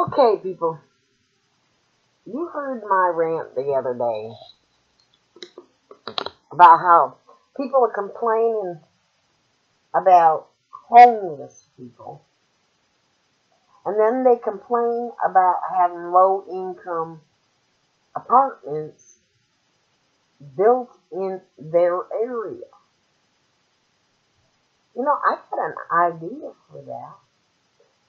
Okay, people, you heard my rant the other day about how people are complaining about homeless people, and then they complain about having low-income apartments built in their area. You know, I got an idea for that.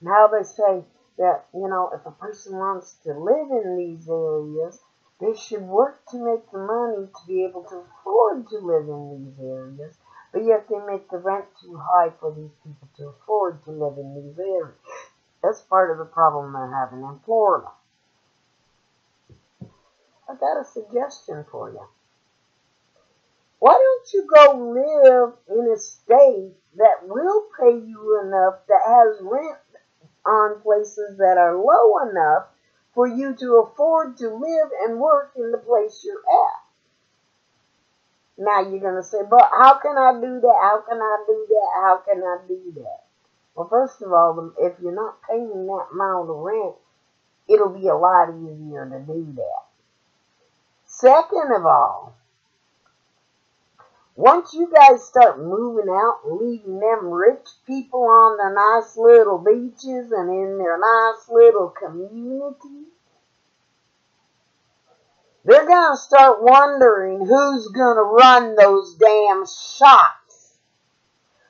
Now they say that, if a person wants to live in these areas, they should work to make the money to be able to afford to live in these areas, but yet they make the rent too high for these people to afford to live in these areas. That's part of the problem they're having in Florida. I got a suggestion for you. Why don't you go live in a state that will pay you enough, that has rent on places that are low enough for you to afford to live and work in the place you're at? Now you're going to say, but how can I do that? How can I do that? How can I do that? Well, first of all, if you're not paying that amount of rent, it'll be a lot easier to do that. Second of all, once you guys start moving out and leaving them rich people on their nice little beaches and in their nice little communities, they're going to start wondering who's going to run those damn shops.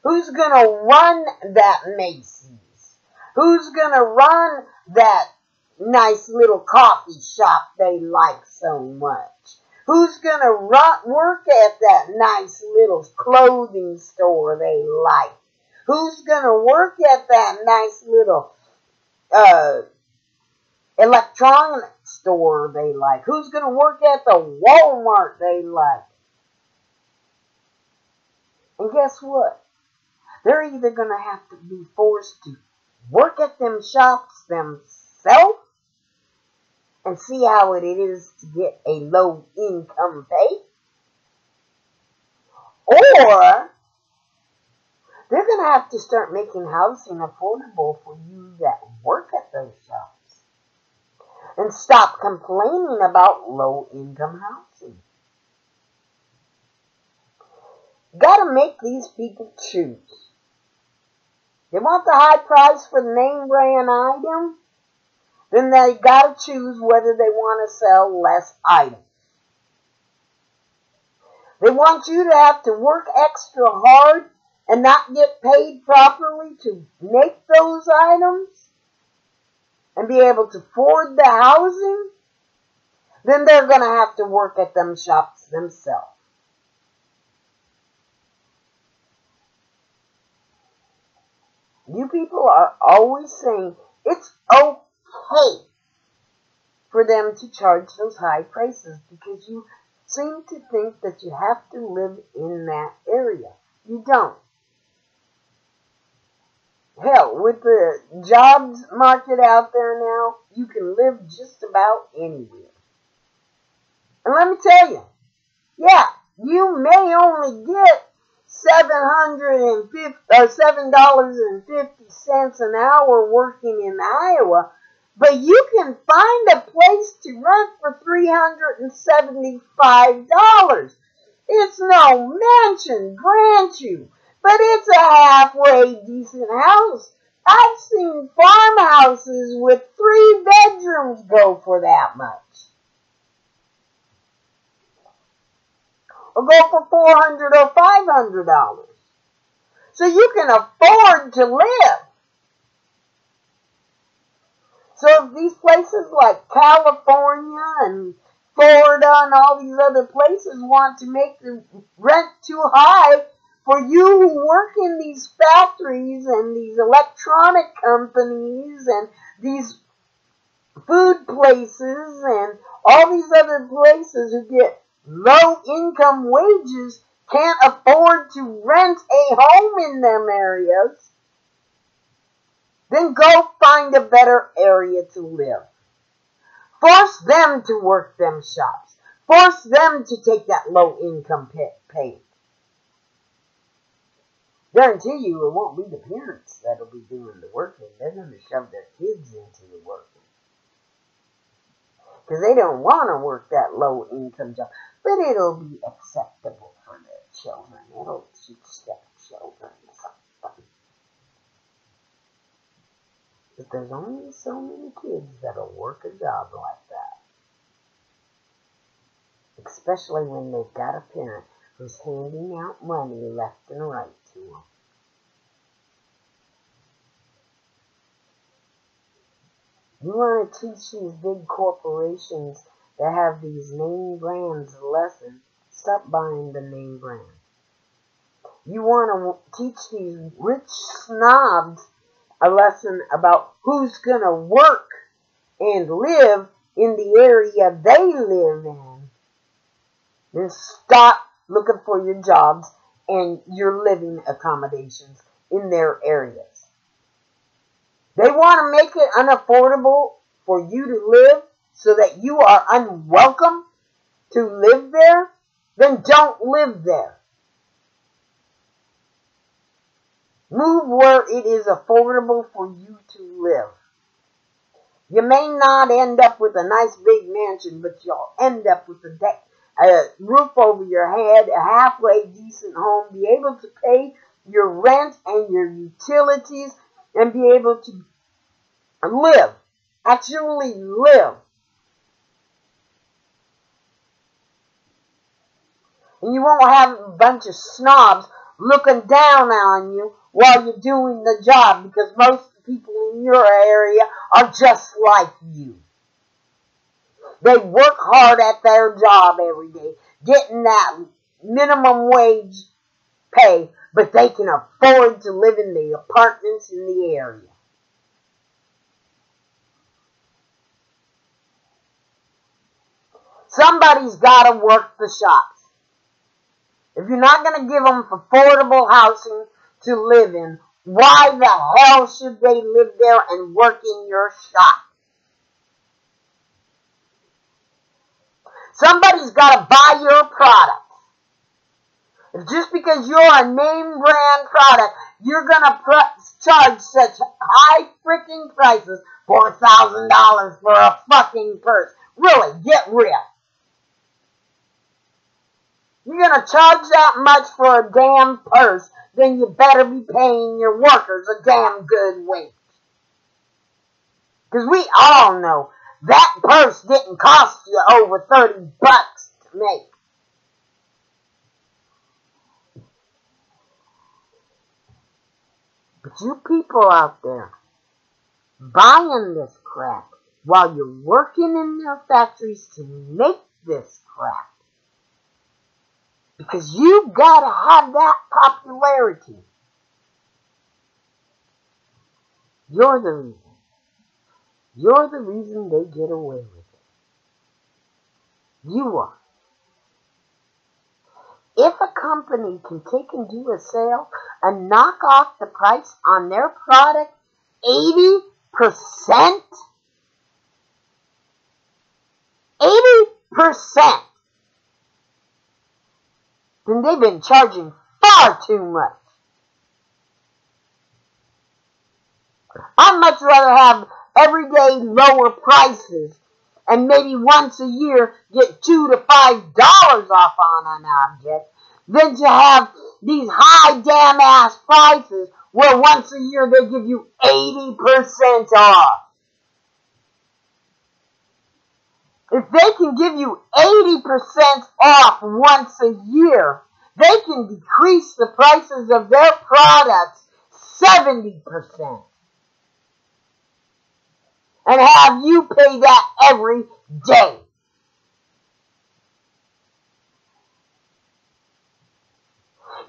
Who's going to run that Macy's? Who's going to run that nice little coffee shop they like so much? Who's going to work at that nice little clothing store they like? Who's going to work at that nice little electronic store they like? Who's going to work at the Walmart they like? And guess what? They're either going to have to be forced to work at them shops themselves and see how it is to get a low-income pay, or they're going to have to start making housing affordable for you that work at those shops and stop complaining about low-income housing. Got to make these people choose. They want the high price for the name brand item, then they got to choose whether they want to sell less items. They want you to have to work extra hard and not get paid properly to make those items and be able to afford the housing, then they're going to have to work at them shops themselves. You people are always saying it's okay for them to charge those high prices because you seem to think that you have to live in that area. You don't. Hell, with the jobs market out there now, you can live just about anywhere. And let me tell you, yeah, you may only get $7.50 an hour working in Iowa, but you can find a place to rent for $375. It's no mansion, grant you, but it's a halfway decent house. I've seen farmhouses with 3 bedrooms go for that much. Or go for $400 or $500. So you can afford to live. So if these places like California and Florida and all these other places want to make the rent too high for you who work in these factories and these electronic companies and these food places and all these other places who get low-income wages can't afford to rent a home in them areas, then go find a better area to live. Force them to work them shops. Force them to take that low-income pay. Guarantee you it won't be the parents that'll be doing the working. They're going to shove their kids into the working. because they don't want to work that low income job. But it'll be acceptable for their children. It'll teach their children something. But there's only so many kids that'll work a job like that. Especially when they've got a parent who's handing out money left and right to them. You want to teach these big corporations that have these name brands a lesson, stop buying the name brand. You want to teach these rich snobs a lesson about who's going to work and live in the area they live in. Then stop looking for your jobs and your living accommodations in their areas. They want to make it unaffordable for you to live so that you are unwelcome to live there. Then don't live there. Move where it is affordable for you to live. You may not end up with a nice big mansion, but you'll end up with a roof over your head, a halfway decent home, be able to pay your rent and your utilities, and be able to live, actually live. And you won't have a bunch of snobs looking down on you while you're doing the job, because most people in your area are just like you. They work hard at their job every day, getting that minimum wage pay, but they can afford to live in the apartments in the area. Somebody's got to work the shops. If you're not going to give them affordable housing to live in, why the hell should they live there and work in your shop? Somebody's got to buy your product. If just because you're a name brand product, you're going to charge such high freaking prices for $1,000 for a fucking purse. Really, get real. You're going to charge that much for a damn purse, then you better be paying your workers a damn good wage. Because we all know that purse didn't cost you over $30 to make. But you people out there buying this crap while you're working in their factories to make this crap, because you gotta have that popularity. You're the reason. You're the reason they get away with it. You are. If a company can take and do a sale and knock off the price on their product 80%, 80%, then they've been charging far too much. I'd much rather have everyday lower prices and maybe once a year get $2 to $5 off on an object than to have these high damn ass prices where once a year they give you 80% off. If they can give you 80% off once a year, they can decrease the prices of their products 70%. And have you pay that every day.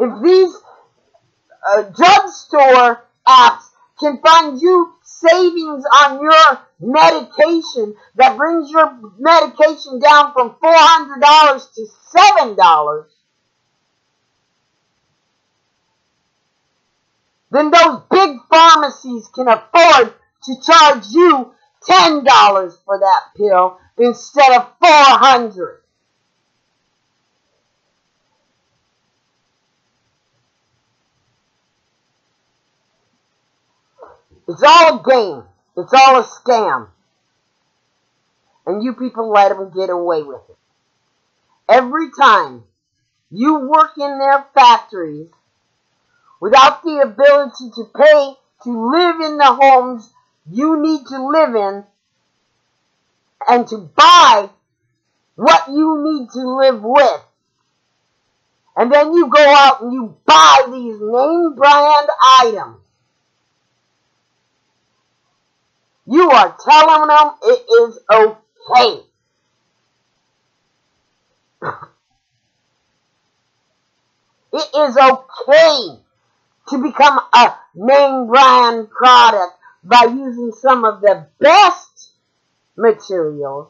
If these drugstore apps can find you savings on your medication that brings your medication down from $400 to $7, then those big pharmacies can afford to charge you $10 for that pill instead of $400. It's all a game. It's all a scam. And you people let them get away with it. Every time you work in their factories without the ability to pay to live in the homes you need to live in and to buy what you need to live with, and then you go out and you buy these name brand items, you are telling them it is okay. It is okay to become a name brand product by using some of the best materials,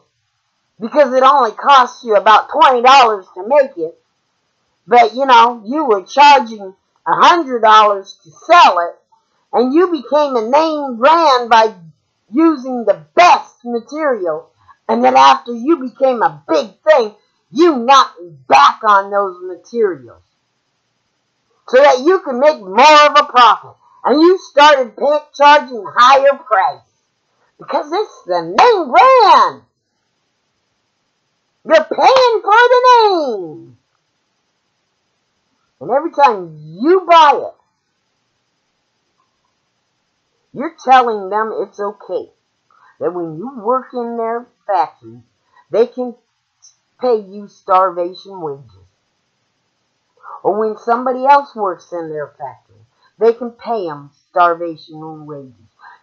because it only costs you about $20 to make it. But you were charging $100 to sell it, and you became a name brand by using the best material. And then after you became a big thing, you knocked back on those materials so that you could make more of a profit. And you started charging higher price because it's the name brand. You're paying for the name. And every time you buy it, you're telling them it's okay. That when you work in their factory, they can pay you starvation wages. Or when somebody else works in their factory, they can pay them starvation wages.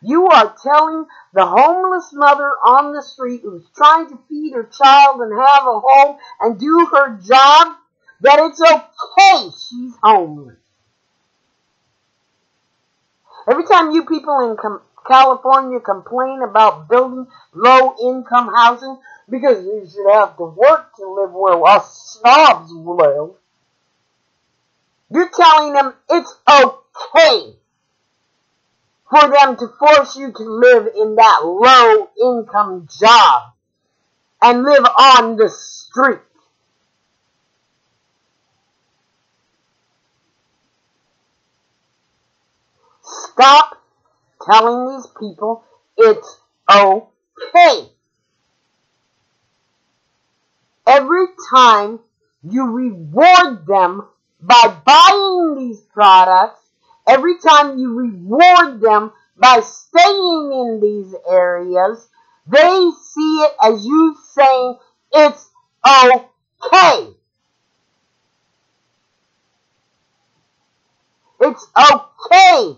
You are telling the homeless mother on the street who's trying to feed her child and have a home and do her job that it's okay she's homeless. Every time you people in California complain about building low-income housing because you should have to work to live where us snobs live, you're telling them it's okay for them to force you to live in that low-income job and live on the street. Stop telling these people it's okay. Every time you reward them by buying these products, every time you reward them by staying in these areas, they see it as you saying it's okay. It's okay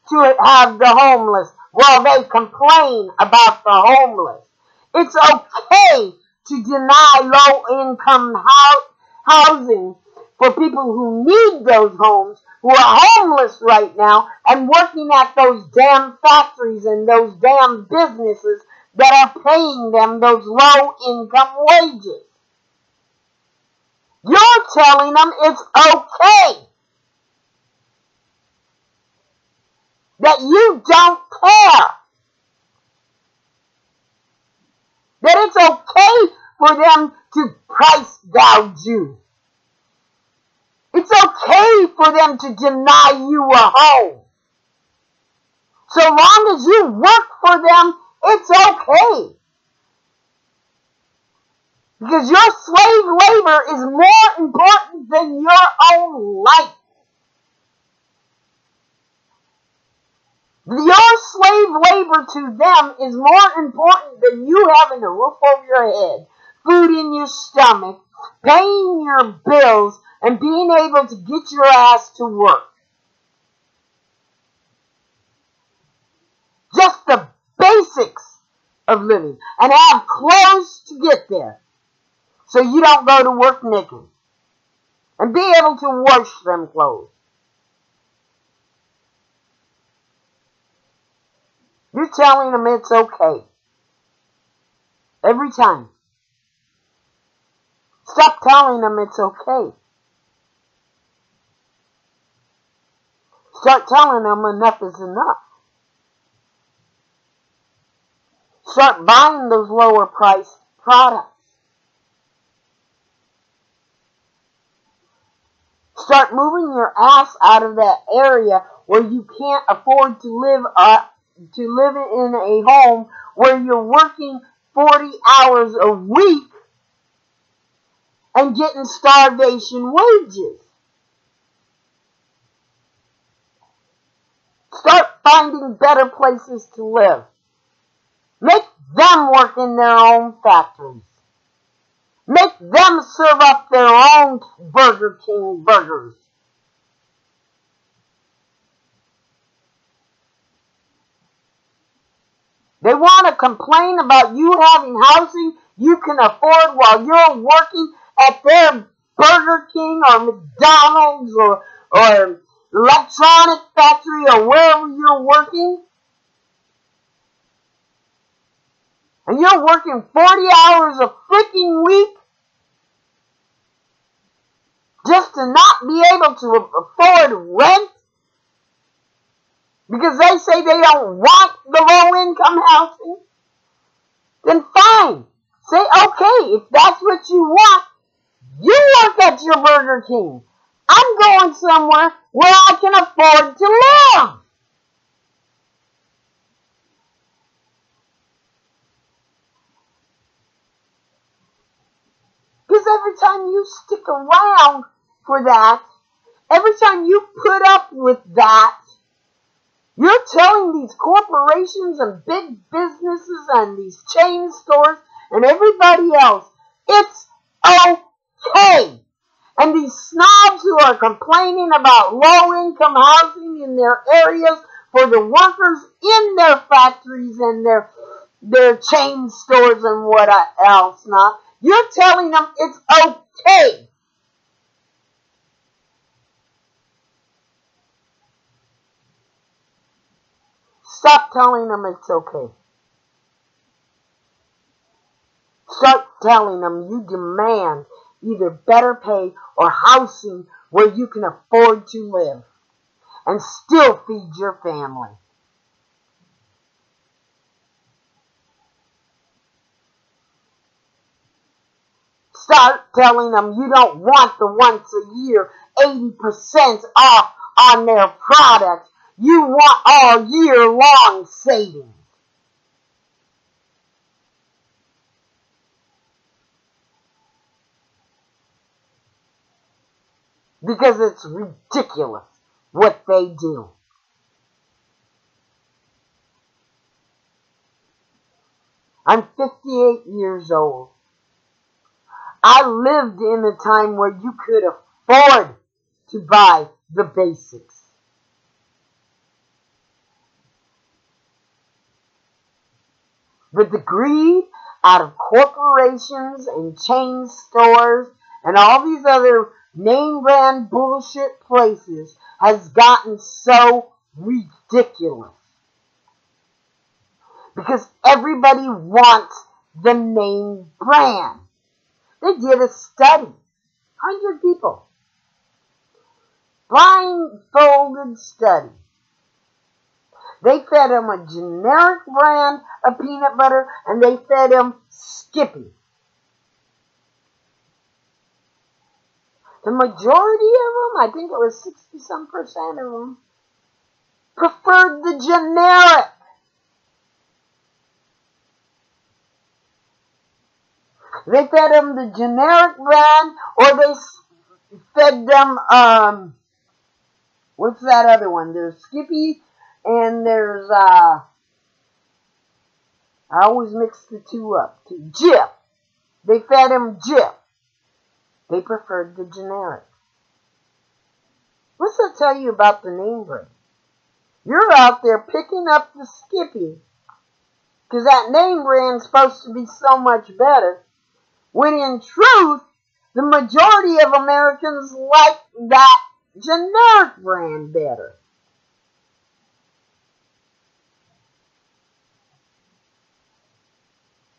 to have the homeless while they complain about the homeless. It's okay to deny low-income housing for people who need those homes, who are homeless right now and working at those damn factories and those damn businesses that are paying them those low-income wages. You're telling them it's okay. That you don't care. That it's okay for them to price gouge you. It's okay for them to deny you a home. So long as you work for them, it's okay. Because your slave labor is more important than your own life. Your slave labor to them is more important than you having a roof over your head, food in your stomach, paying your bills, and being able to get your ass to work. Just the basics of living. And have clothes to get there. So you don't go to work naked. And be able to wash them clothes. You're telling them it's okay. Every time. Stop telling them it's okay. Start telling them enough is enough. Start buying those lower priced products. Start moving your ass out of that area where you can't afford to live in a home where you're working 40 hours a week and getting starvation wages. Start finding better places to live. Make them work in their own factories. Make them serve up their own Burger King burgers. They want to complain about you having housing you can afford while you're working at their Burger King or McDonald's or electronic factory or wherever you're working. And you're working 40 hours a freaking week just to not be able to afford rent? Because they say they don't want the low-income housing? Then fine. Say, okay, if that's what you want, you work at your Burger King. I'm going somewhere where I can afford to live. Because every time you stick around for that, every time you put up with that, you're telling these corporations and big businesses and these chain stores and everybody else, it's okay. And these snobs who are complaining about low-income housing in their areas for the workers in their factories and their chain stores and what else not, you're telling them it's okay. Stop telling them it's okay. Start telling them you demand either better pay or housing where you can afford to live and still feed your family. Start telling them you don't want the once a year 80% off on their products. You want all year long savings. Because it's ridiculous what they do. I'm 58 years old. I lived in a time where you could afford to buy the basics. But the greed out of corporations and chain stores and all these other name brand bullshit places has gotten so ridiculous. Because everybody wants the name brand. They did a study. 100 people. Blindfolded study. They fed them a generic brand of peanut butter and they fed them Skippy. The majority of them, I think it was 60-some% of them, preferred the generic. They fed them the generic brand, or they fed them, what's that other one? There's Skippy, and there's, I always mix the two up. Jif. They fed them Jif. They preferred the generic. What's that tell you about the name brand? You're out there picking up the Skippy, because that name brand's supposed to be so much better, when in truth, the majority of Americans like that generic brand better.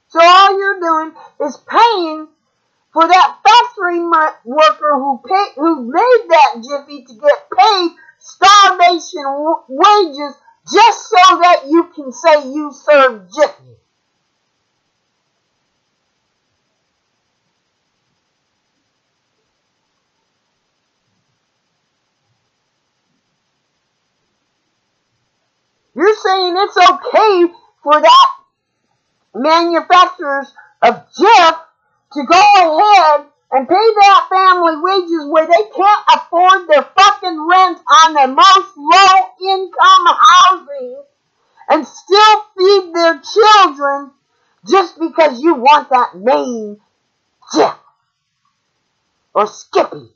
So all you're doing is paying for that factory worker who made that Jiffy to get paid starvation wages just so that you can say you serve Jiffy. You're saying it's okay for that manufacturers of Jif to go ahead and pay that family wages where they can't afford their fucking rent on the most low-income housing and still feed their children just because you want that name Jif or Skippy.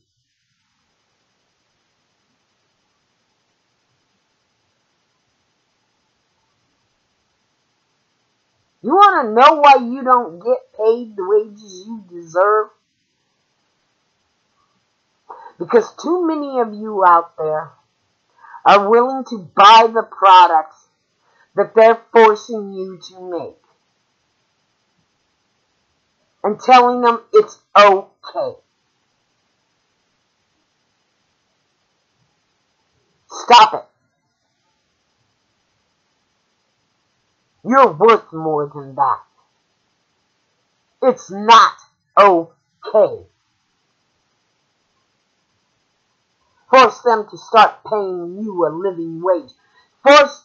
You want to know why you don't get paid the wages you deserve? Because too many of you out there are willing to buy the products that they're forcing you to make and telling them it's okay. Stop it. You're worth more than that. It's not okay. Force them to start paying you a living wage. Force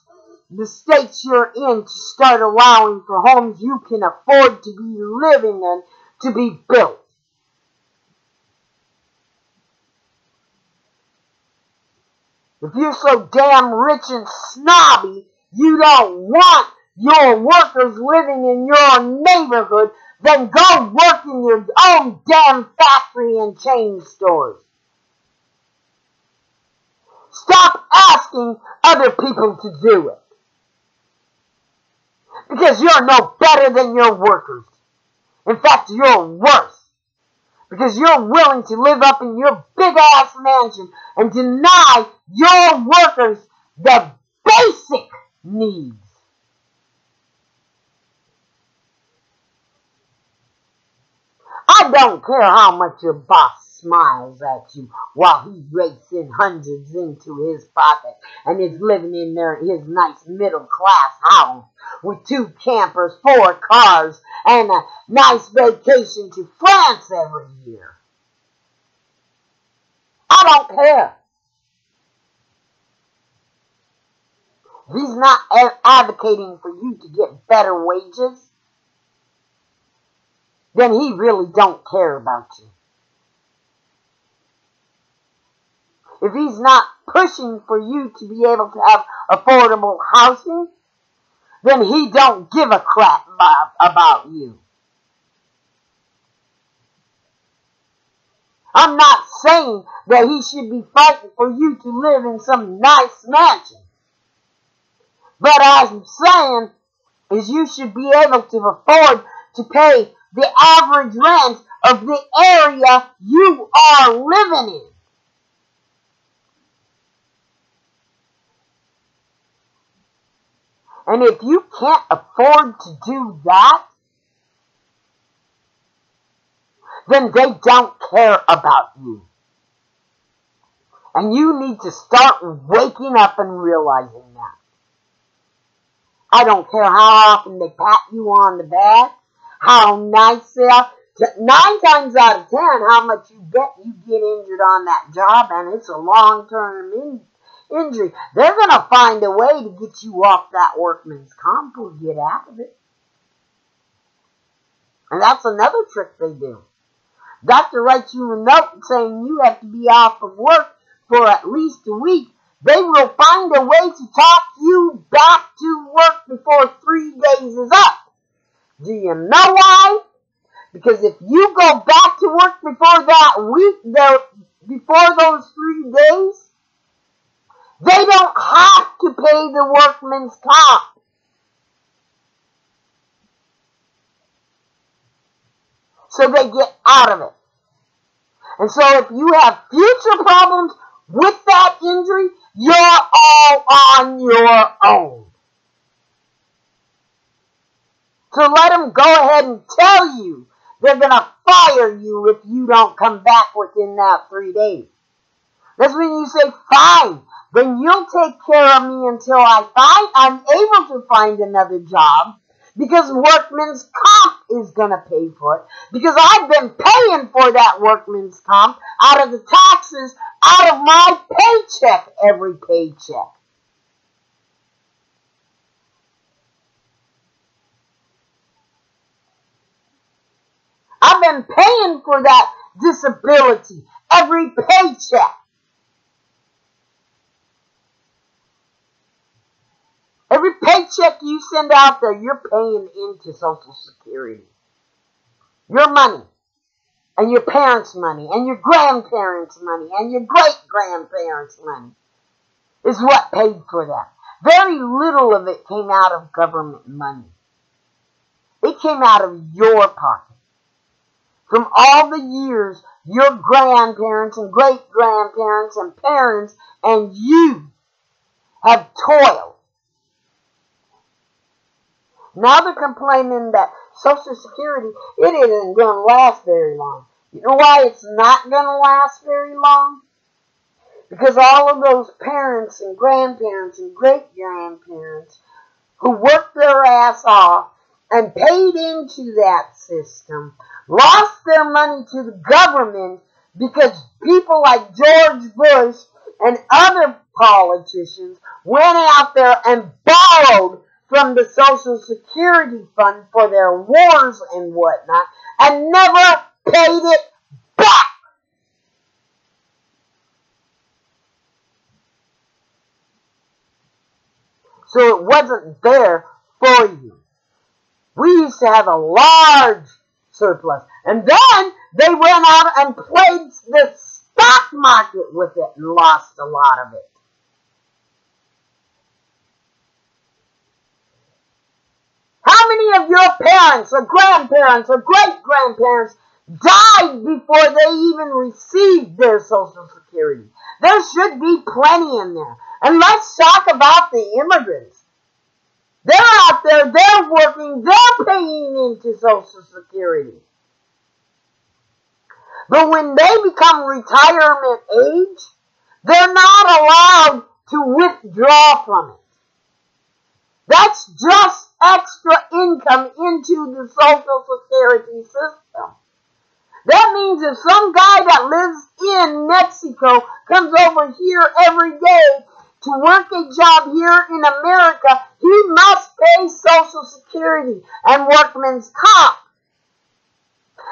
the states you're in to start allowing for homes you can afford to be living in to be built. If you're so damn rich and snobby, you don't want your workers living in your neighborhood, then go work in your own damn factory and chain stores. Stop asking other people to do it. Because you're no better than your workers. In fact, you're worse. Because you're willing to live up in your big-ass mansion and deny your workers the basic needs. I don't care how much your boss smiles at you while he rakes in hundreds into his pocket and is living in his nice middle-class house with 2 campers, 4 cars, and a nice vacation to France every year. I don't care. If he's not advocating for you to get better wages, then he really don't care about you. If he's not pushing for you to be able to have affordable housing, then he don't give a crap about you. I'm not saying that he should be fighting for you to live in some nice mansion. But I'm saying is you should be able to afford to pay the average rent of the area you are living in. And if you can't afford to do that, then they don't care about you. And you need to start waking up and realizing that. I don't care how often they pat you on the back, how nice they are. 9 times out of 10, how much you bet you get injured on that job, and it's a long-term injury. They're going to find a way to get you off that workman's comp or get out of it. And that's another trick they do. Doctor writes you a note saying you have to be off of work for at least a week. They will find a way to talk you back to work before 3 days is up. Do you know why? Because if you go back to work before that week, before those 3 days, they don't have to pay the workman's comp. So they get out of it. And so if you have future problems with that injury, you're all on your own. So let them go ahead and tell you they're going to fire you if you don't come back within that 3 days. That's when you say, fine, then you'll take care of me until I'm able to find another job. Because workman's comp is going to pay for it. Because I've been paying for that workman's comp out of the taxes, out of my paycheck, every paycheck. been paying for that disability every paycheck. Every paycheck you send out there, you're paying into Social Security. Your money, and your parents' money, and your grandparents' money, and your great-grandparents' money is what paid for that. Very little of it came out of government money. It came out of your pocket. From all the years your grandparents and great-grandparents and parents and you have toiled. Now they're complaining that Social Security, it isn't going to last very long. You know why it's not going to last very long? Because all of those parents and grandparents and great-grandparents who worked their ass off and paid into that system lost their money to the government because people like George Bush and other politicians went out there and borrowed from the Social Security Fund for their wars and whatnot, and never paid it back. So it wasn't there for you. We used to have a large surplus, and then they went out and played the stock market with it and lost a lot of it. How many of your parents or grandparents or great-grandparents died before they even received their Social Security? There should be plenty in there. And let's talk about the immigrants. They're out there, they're working, they're paying into Social Security. But when they become retirement age, they're not allowed to withdraw from it. That's just extra income into the Social Security system. That means if some guy that lives in Mexico comes over here every day to work a job here in America, he must pay Social Security and workman's comp.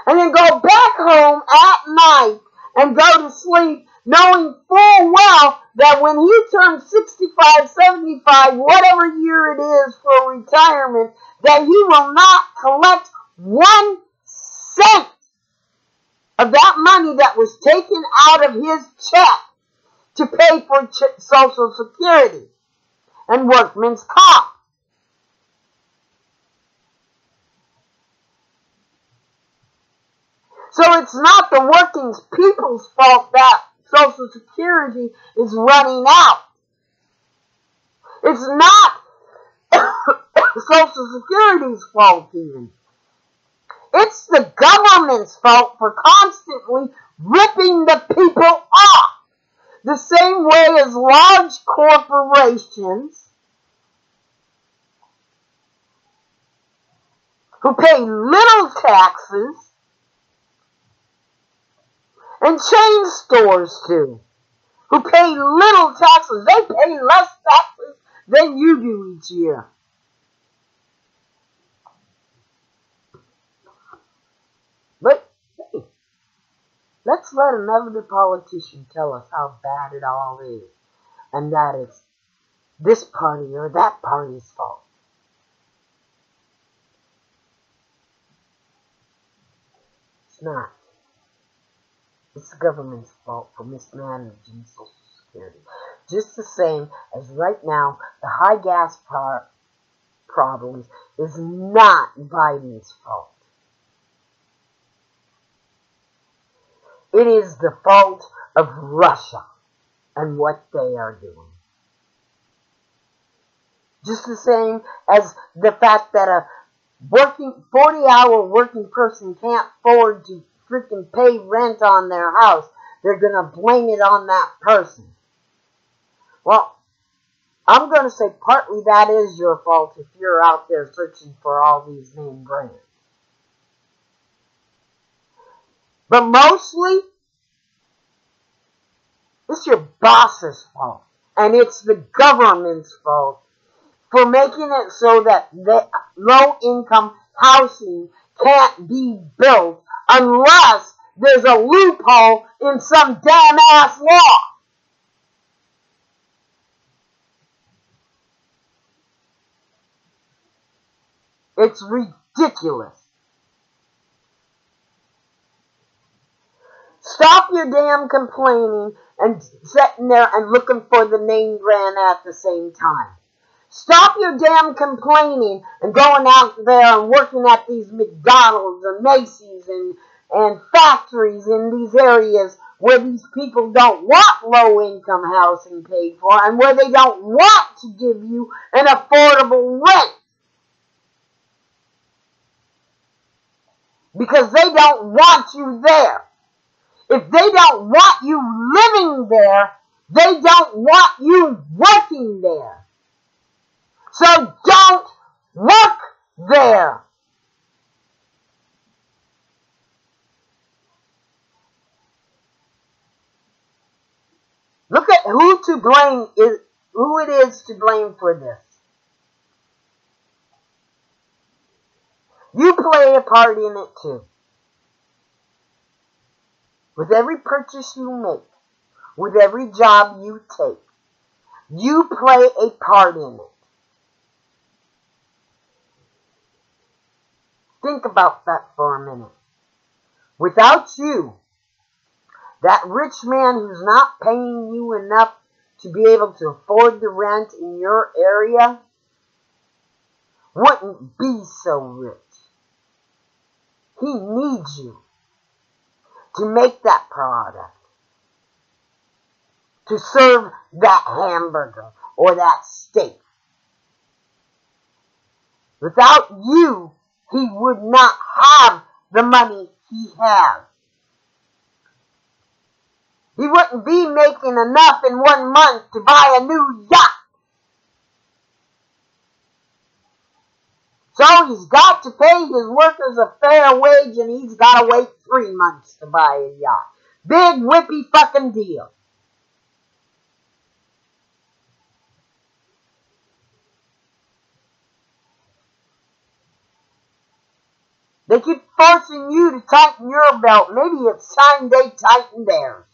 And then go back home at night and go to sleep knowing full well that when he turns 65, 75, whatever year it is for retirement, that he will not collect 1 cent of that money that was taken out of his check to pay for Social Security and workman's comp. So it's not the working people's fault that Social Security is running out. It's not Social Security's fault even. It's the government's fault for constantly ripping the people off. The same way as large corporations who pay little taxes, and chain stores too, who pay little taxes. They pay less taxes than you do each year. But hey, let's let another politician tell us how bad it all is, and that it's this party or that party's fault. It's not. It's the government's fault for mismanaging Social Security. Just the same as right now, the high gas problems is not Biden's fault. It is the fault of Russia and what they are doing. Just the same as the fact that a 40-hour working person can't afford to freaking pay rent on their house. They're going to blame it on that person. Well, I'm going to say partly that is your fault if you're out there searching for all these name brands. But mostly, it's your boss's fault. And it's the government's fault for making it so that the low-income housing can't be built unless there's a loophole in some damn ass law. It's ridiculous. Stop your damn complaining and sitting there and looking for the named Rant at the same time. Stop your damn complaining and going out there and working at these McDonald's and Macy's and factories in these areas where these people don't want low-income housing paid for and where they don't want to give you an affordable rent. Because they don't want you there. If they don't want you living there, they don't want you working there. So don't work there. Look at who it is to blame for this. You play a part in it too. With every purchase you make, with every job you take, you play a part in it. Think about that for a minute. Without you, that rich man who's not paying you enough to be able to afford the rent in your area wouldn't be so rich. He needs you to make that product, to serve that hamburger or that steak. Without you, he would not have the money he has. He wouldn't be making enough in 1 month to buy a new yacht. So he's got to pay his workers a fair wage and he's got to wait 3 months to buy a yacht. Big whippy fucking deal. They keep forcing you to tighten your belt. Maybe it's time they tighten theirs.